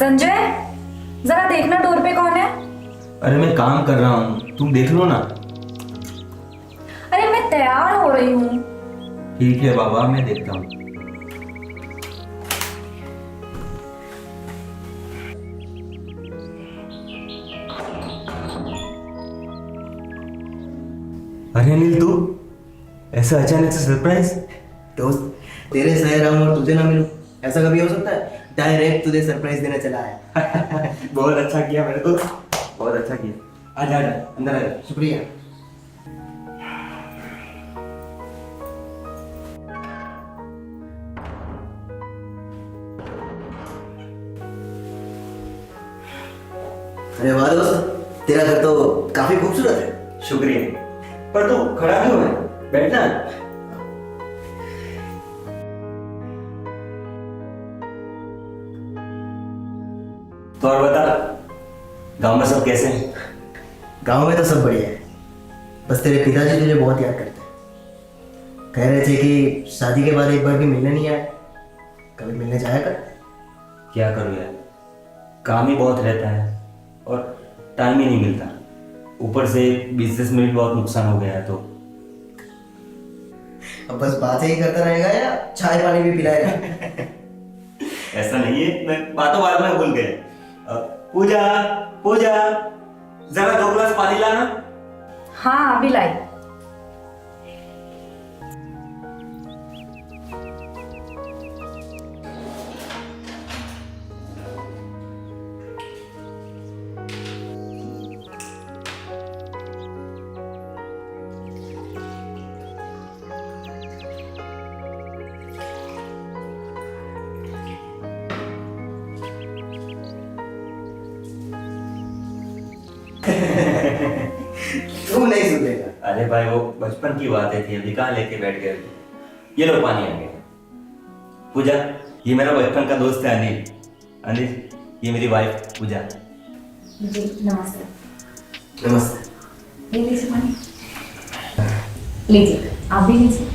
संजय, जरा देखना डोर पे कौन है। अरे मैं काम कर रहा हूँ, तुम देख लो ना। अरे मैं तैयार हो रही हूँ। ठीक है बाबा, मैं देखता हूँ। अरे अनिल, तू ऐसा अचानक से सरप्राइज? दोस्त, तेरे शहर आऊं और तुझे ना मिलूं, ऐसा कभी हो सकता है? डायरेक्ट तुझे सरप्राइज देने चला आया। बहुत अच्छा किया मेरे दोस्त, बहुत अच्छा किया। आजा आजा, अंदर आजा। शुक्रिया। अरे वाह दोस्त, तेरा घर तो काफी खूबसूरत है। शुक्रिया। पर तू खड़ा क्यों है? बैठना। तो और बता, गांव में सब कैसे हैं? गांव में तो सब बढ़िया है, बस तेरे पिताजी तुझे बहुत याद करते हैं। कह रहे थे कि शादी के बाद एक बार भी मिलने नहीं आए, कभी मिलने जाया कर। क्या करूँ यार, काम ही बहुत रहता है और टाइम ही नहीं मिलता। ऊपर से बिजनेस में भी बहुत नुकसान हो गया है। तो अब बस बातें ही करता रहेगा या चाय पानी भी पिलाएगा? ऐसा नहीं है, मैं बातों बात में भूल गया। पूजा, पूजा, जरा 2 गिलास पानी लाना। हाँ, अभी लाई। तू नहीं सुनेगा। अरे भाई, वो बचपन की बातें थी, अभी कहाँ लेके बैठ गए। ये लो पानी आ गया। पूजा, ये मेरा बचपन का दोस्त है अनिल। अनिल, ये मेरी वाइफ पूजा। जी नमस्ते। नमस्ते। ये लीजिए पानी। लीजिए, आप भी लीजिए।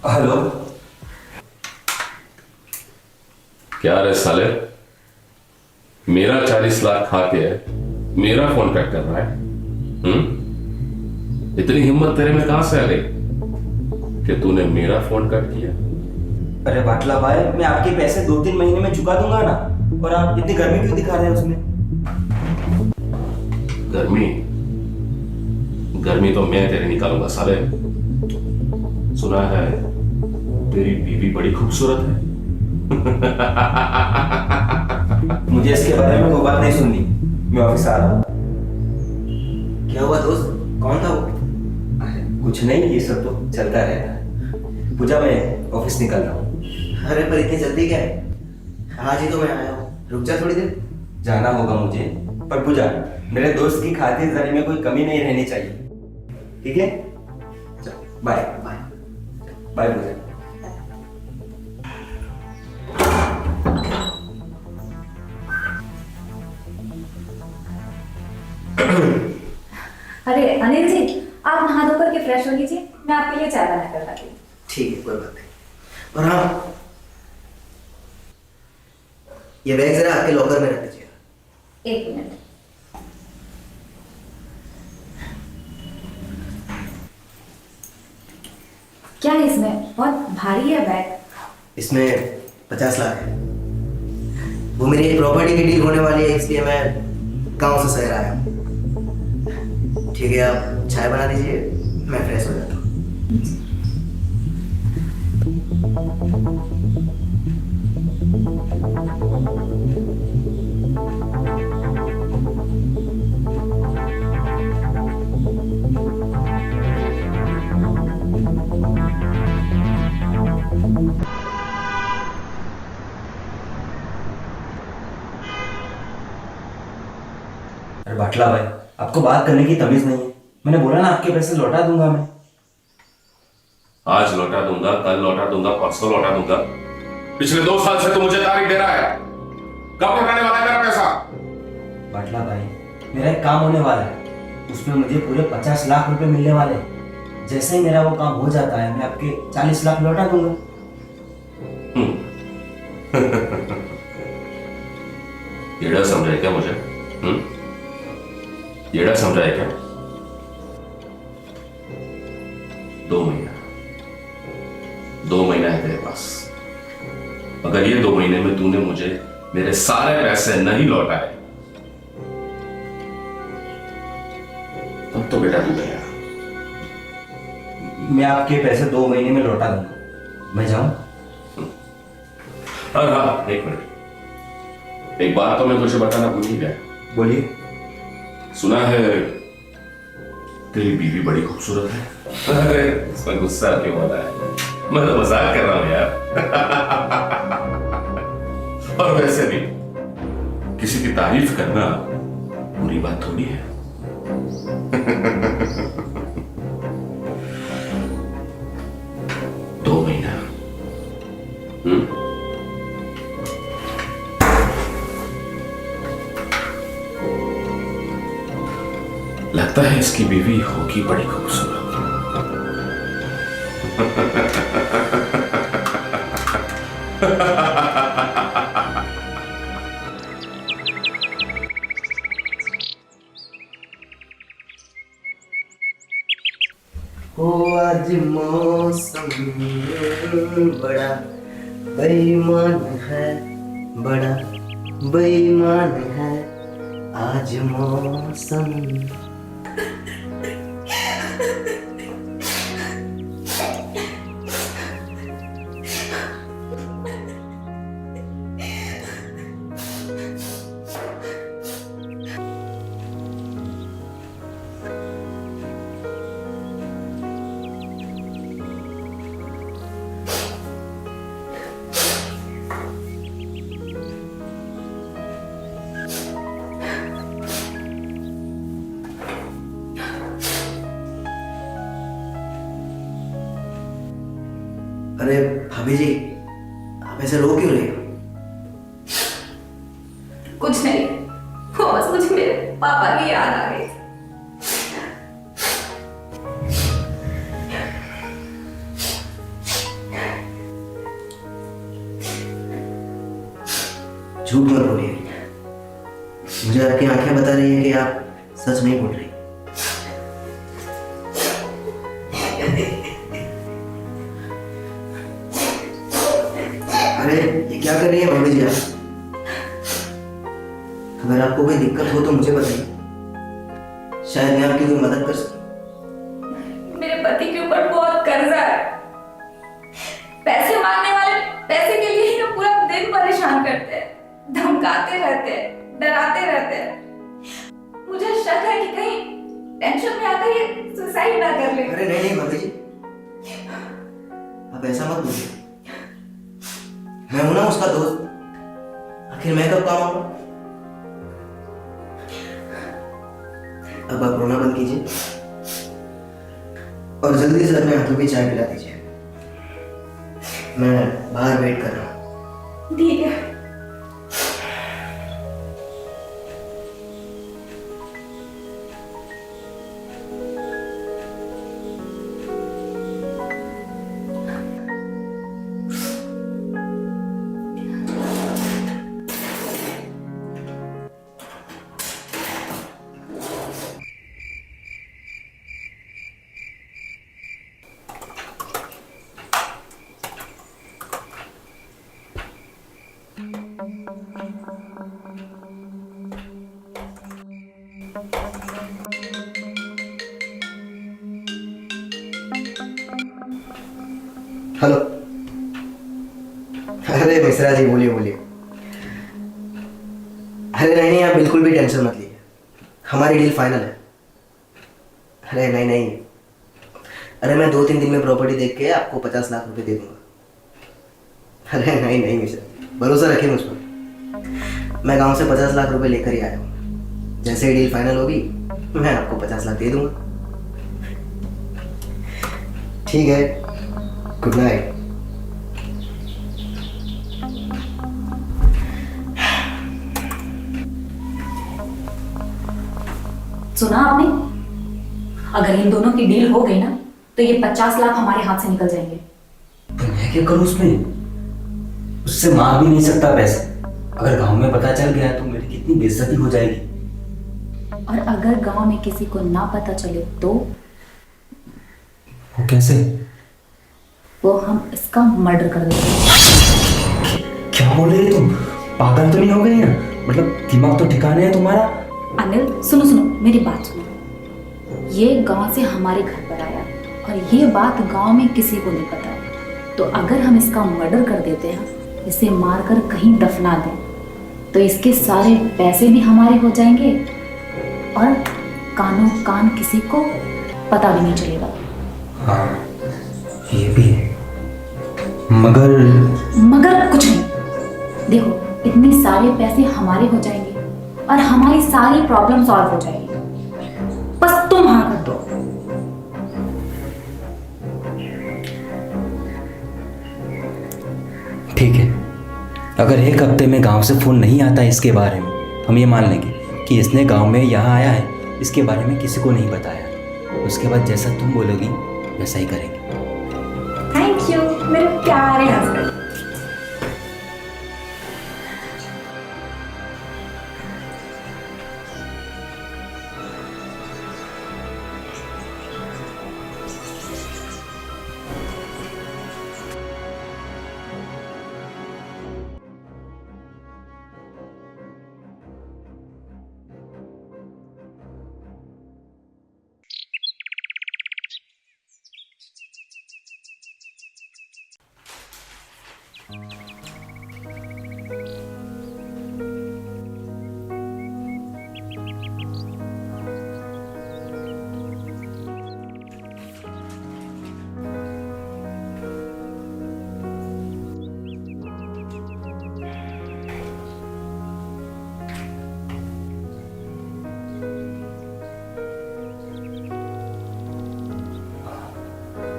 हेलो। क्या रे साले, मेरा 40 लाख खा के मेरा फोन कट कर रहा है? इतनी हिम्मत तेरे में कहां से आ गई कि तूने मेरा फोन कट किया? अरे बाटला भाई, मैं आपके पैसे 2-3 महीने में चुका दूंगा ना। और आप इतनी गर्मी क्यों दिखा रहे हैं उसमें? गर्मी गर्मी तो मैं तेरी निकालूंगा साले। सुना है तेरी बीवी बड़ी खूबसूरत है। मुझे इसके बारे में कोई बात नहीं सुननी, मैं ऑफिस आ रहा हूँ। क्या हुआ दोस्त, कौन था वो? कुछ नहीं, ये सब तो चलता रहता है। पूजा, मैं ऑफिस निकल रहा हूँ। अरे पर इतनी जल्दी क्या है? आज ही तो मैं आया हूँ, रुक जा थोड़ी देर। जाना होगा मुझे, पर पूजा, मेरे दोस्त की खातिरदारी में कोई कमी नहीं रहनी चाहिए, ठीक है? चलो बाय। बाय। बाय पूजा। अरे अनिल जी, आप नहा धो करके फ्रेश हो लीजिए, मैं आपके लिए चाय बना कर लाती हूँ। ठीक है, कोई बात नहीं। और हाँ, ये बैग जरा आपके लॉकर में रख दीजिएगा। 1 मिनट। क्या है इसमें? बहुत भारी है बैग। इसमें 50 लाख है। वो मेरी एक प्रॉपर्टी की डील होने वाली है, इसलिए मैं गांव से शहर आया हूँ। ठीक है, आप चाय बना दीजिए, मैं फ्रेश हो जाता हूँ। अरे बाटला भाई, आपको बात करने की तमीज नहीं है। मैंने बोला ना आपके पैसे लौटा दूंगा मैं। आज लौटा दूंगा, कल लौटा दूंगा, परसों लौटा दूंगा। पिछले 2 साल से तू मुझे तारीख दे रहा है, कब लौटाने वाला है मेरा पैसा? बाटला भाई, मेरा एक काम होने वाला है, उसमें मुझे पूरे 50 लाख रुपए मिलने वाले हैं। जैसे ही मेरा वो काम हो जाता है, मैं आपके 40 लाख लौटा दूंगा। येड़ा समझा है क्या मुझे? येड़ा समझा है क्या? 2 महीना, 2 महीना है तेरे पास। अगर ये 2 महीने में तूने मुझे मेरे सारे पैसे नहीं लौटाए, तब तो बेटा तू गया। मैं आपके पैसे 2 महीने में लौटा दूंगा। मैं जाऊं? और हाँ, एक मिनट, एक बात तो मैं तुझे बताना भूल ही गया। बोलिए। सुना है तेरी बीवी बड़ी खूबसूरत है। अरे इसमें गुस्सा क्यों हो रहा है? मैं तो मजाक कर रहा हूं यार। और वैसे भी किसी की तारीफ करना बुरी बात थोड़ी है। 2 महीना। लगता है इसकी बीवी होगी बड़ी खूबसूरत। ओ आज मौसम बड़ा बेईमान है, बड़ा बेईमान है आज मौसम। अरे भाभी जी, आप ऐसे रो क्यों रहे हो? कुछ नहीं, वो बस मुझे मेरे पापा की याद आ गई। झूठ मत बोलिए, मुझे आपकी आंखें बता रही है कि आप सच नहीं बोल रही। अरे ये क्या कर रही है मम्मी जी आप? अगर आपको कोई दिक्कत हो तो मुझे बताइए, शायद मैं आपकी कोई मदद कर सकूं। मेरे पति के ऊपर बहुत कर्जा है। पैसे मांगने वाले पैसे के लिए ही ना पूरा दिन परेशान करते हैं, धमकाते रहते हैं, डराते रहते हैं। मुझे शक है कि कहीं टेंशन में आकर ये सुसाइड ना कर ले। अरे नहीं नहीं मम्मी जी, आप ऐसा मत बोलिए। मैं हूं ना उसका दोस्त, आखिर मैं कब काम आऊंगा? अब आप रोना बंद कीजिए और जल्दी से अपने हाथों की चाय पिला दीजिए। मैं बाहर वेट कर रहा हूँ। ठीक है। हेलो। अरे मिश्रा जी, बोलिए बोलिए। अरे नहीं नहीं, आप बिल्कुल भी टेंशन मत लीजिए, हमारी डील फाइनल है। अरे नहीं नहीं, अरे मैं 2-3 दिन में प्रॉपर्टी देख के आपको 50 लाख रुपए दे दूंगा। अरे नहीं नहीं मिश्रा, भरोसा रखिए मुझ पर। मैं गांव से 50 लाख रुपए लेकर ही आया हूँ। जैसे ही डील फाइनल होगी मैं आपको 50 लाख दे दूंगा। ठीक है, गुड नाइट। सुना आपने? अगर इन दोनों की डील हो गई ना तो ये 50 लाख हमारे हाथ से निकल जाएंगे। तो मैं क्या करूं उसमें? उससे मांग भी नहीं सकता पैसे। अगर गांव में पता चल गया तो मेरी कितनी बेइज्जती हो जाएगी। और अगर गांव में किसी को ना पता चले तो वो कैसे? वो हम इसका मर्डर कर देंगे। क्या बोल रही है तुम? पागल तो नहीं हो गई ना? मतलब दिमाग तो ठिकाने है तुम्हारा? अनिल सुनो सुनो, मेरी बात सुनो। ये गांव से हमारे घर पर आया और ये बात गांव में किसी को नहीं पता। तो अगर हम इसका मर्डर कर देते हैं, इसे मारकर कहीं दफना दें, तो इसके सारे पैसे भी हमारे हो जाएंगे और कानों कान किसी को पता भी नहीं चलेगा। हाँ, ये भी है। मगर कुछ नहीं। देखो, इतने सारे पैसे हमारे हो जाएंगे और हमारी सारी प्रॉब्लम सॉल्व हो जाएगी। बस तुम हाँ कर दो। ठीक है, अगर एक हफ्ते में गांव से फोन नहीं आता इसके बारे में, हम ये मान लेंगे कि इसने गांव में यहाँ आया है, इसके बारे में किसी को नहीं बताया। उसके बाद जैसा तुम बोलोगी वैसा ही करेंगे। थैंक यू मेरे प्यारे हस्बैंड।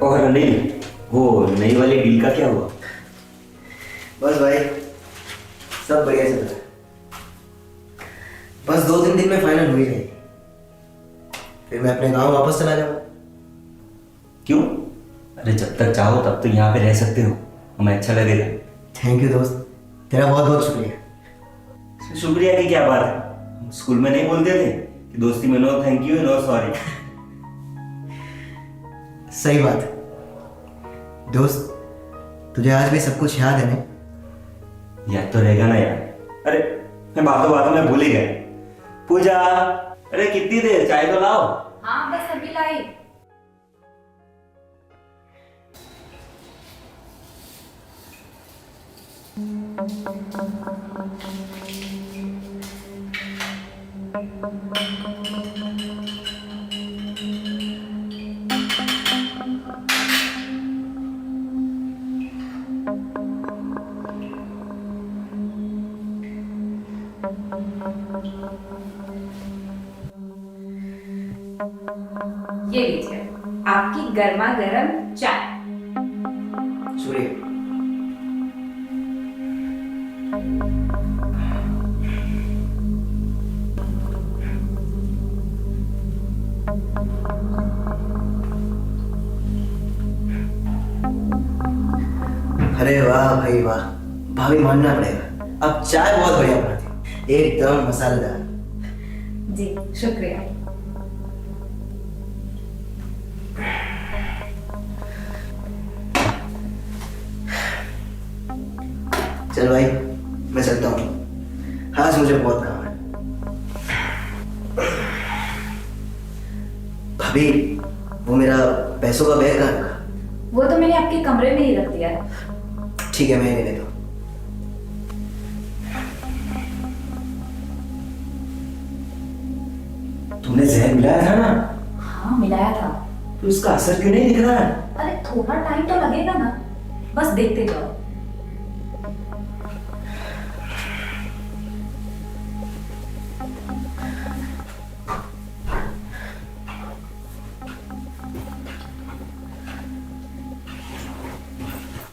और अनिल, वो नई वाली डील का क्या हुआ? बस भाई, सब बढ़िया चल रहा है। बस 2-3 दिन में फाइनल हो ही जाएगी, फिर मैं अपने गांव वापस चला जाऊंगा। क्यों? अरे जब तक चाहो तब तो यहाँ पे रह सकते हो, हमें अच्छा लगेगा। थैंक यू दोस्त, तेरा बहुत बहुत शुक्रिया। इसमें शुक्रिया की क्या बात है? स्कूल में नहीं बोलते थे कि दोस्ती में no thank you no sorry. सही बात है दोस्त, तुझे आज भी सब कुछ याद है ना? याद तो रहेगा ना यार। अरे मैं बातों बातों में भूल ही गया। पूजा, अरे कितनी देर, चाय तो लाओ। हाँ बस अभी लाई। ये लीजिए आपकी गर्मा गर्म चाय। शुक्रिया। अरे वाह भाई वाह, भाभी मानना पड़ेगा, अब चाय बहुत बढ़िया बनाती, एकदम मसालेदार। जी शुक्रिया। चल भाई, मैं चलता हूँ, आज मुझे बहुत काम है। भाभी, वो मेरा पैसों का बैग कहाँ रखा? वो तो मैंने आपके कमरे में ही रख दिया है। ठीक है, मैं ले लेता हूँ। तुमने जहर मिलाया था ना? हाँ मिलाया था। तो उसका असर क्यों नहीं दिख रहा है? अरे थोड़ा टाइम तो लगेगा ना, बस देखते जाओ।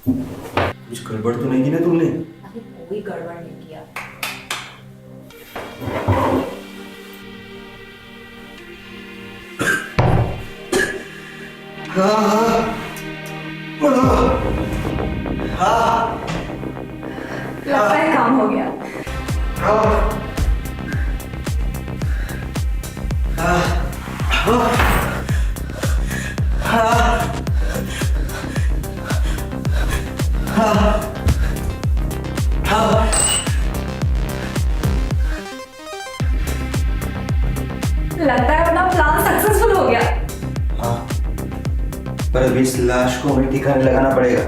कुछ गड़बड़ तो नहीं की ना तुमने? अरे कोई गड़बड़ नहीं किया। लगता है काम हो गया। लगता है अपना प्लान सक्सेसफुल हो गया। हाँ, पर अभी इस लाश को हमें ठिकाने लगाना पड़ेगा,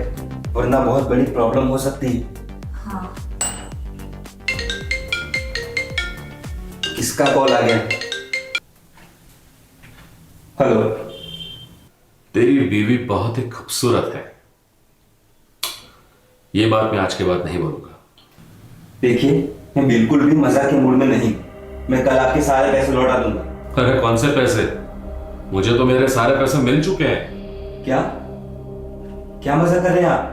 वरना बहुत बड़ी प्रॉब्लम हो सकती है। हाँ, किसका कॉल आ गया? हेलो। तेरी बीवी बहुत ही खूबसूरत है, ये बात मैं आज के बाद नहीं बोलूंगा। देखिए, मैं बिल्कुल भी मजाक के मूड में नहीं। मैं कल आपके सारे पैसे लौटा दूंगा। अरे कौन से पैसे? मुझे तो मेरे सारे पैसे मिल चुके हैं। क्या क्या मजाक कर रहे हैं आप?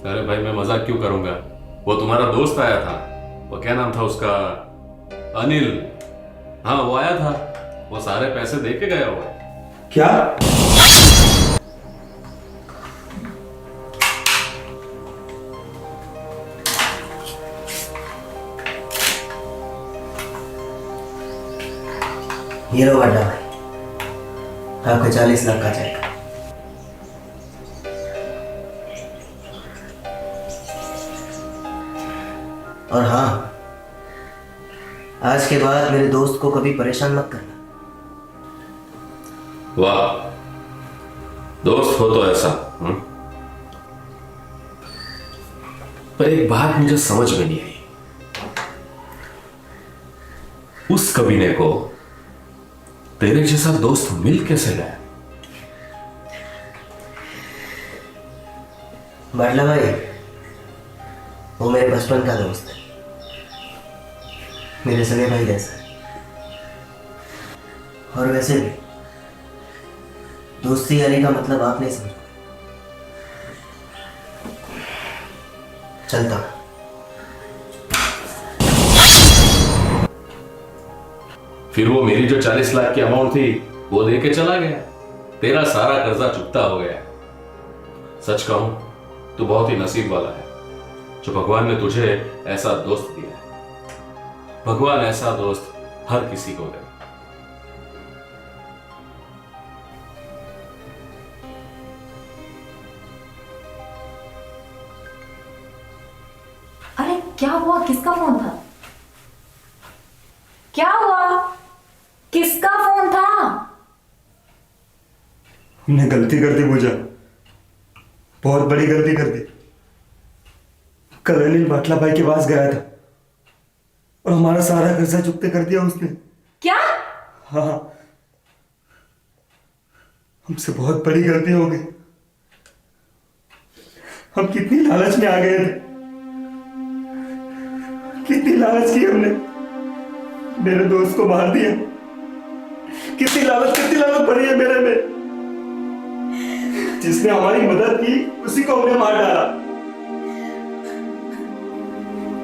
अरे भाई, मैं मजाक क्यों करूंगा? वो तुम्हारा दोस्त आया था, वो क्या नाम था उसका, अनिल। हाँ, वो आया था, वो सारे पैसे दे के गया हुआ है। क्या? ये लो बड़ा भाई, आपका 40 लाख का चेक। और हाँ, आज के बाद मेरे दोस्त को कभी परेशान मत करना। वाह, दोस्त हो तो ऐसा। पर एक बात मुझे समझ में नहीं आई, उस कमीने को तेरे जैसा दोस्त मिल कैसे गया? बाटला भाई, वो मेरे बचपन का दोस्त है, मेरे सगे भाई जैसा है। और वैसे भी दोस्ती यारी का मतलब आप नहीं समझो। चलता हूं। फिर वो मेरी जो 40 लाख की अमाउंट थी वो दे के चला गया। तेरा सारा कर्जा चुकता हो गया। सच कहूं तू बहुत ही नसीब वाला है जो भगवान ने तुझे ऐसा दोस्त दिया है। भगवान ऐसा दोस्त हर किसी को दे। अरे क्या हुआ? किसका फोन था? क्या हुआ? किसका फोन था? हमने गलती कर दी पूजा, बहुत बड़ी गलती कर दी। कल अनिल बाटला भाई के पास गया था और हमारा सारा कर्जा चुकते कर दिया उसने। क्या? हाँ, हमसे बहुत बड़ी गलती हो गई। हम कितनी लालच में आ गए थे, कितनी लालच की हमने, मेरे दोस्त को मार दिया। कितनी लालच पड़ी है मेरे में। जिसने हमारी मदद की उसी को हमने मार डाला।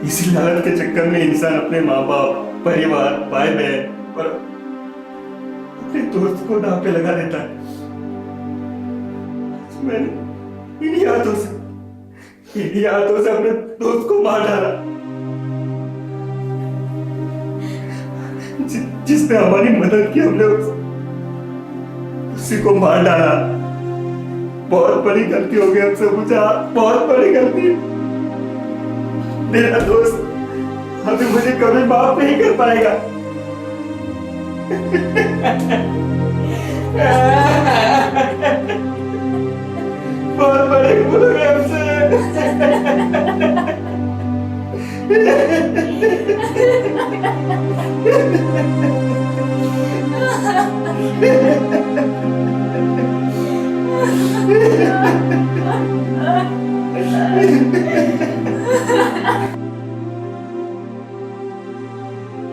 इसी लालच के चक्कर में इंसान अपने माँ बाप, परिवार, भाई बहन और अपने दोस्त को दांव पे लगा देता है। मैंने इन्हीं हाथों से अपने दोस्त को मार डाला, जिसने हमारी मदद की, हमने उसी को मार डाला। बहुत बड़ी गलती हो गई हमसे पूछा, बहुत बड़ी गलती। मेरा दोस्त अभी मुझे कभी माफ नहीं कर पाएगा। बहुत बड़ी भूल हो गई हमसे।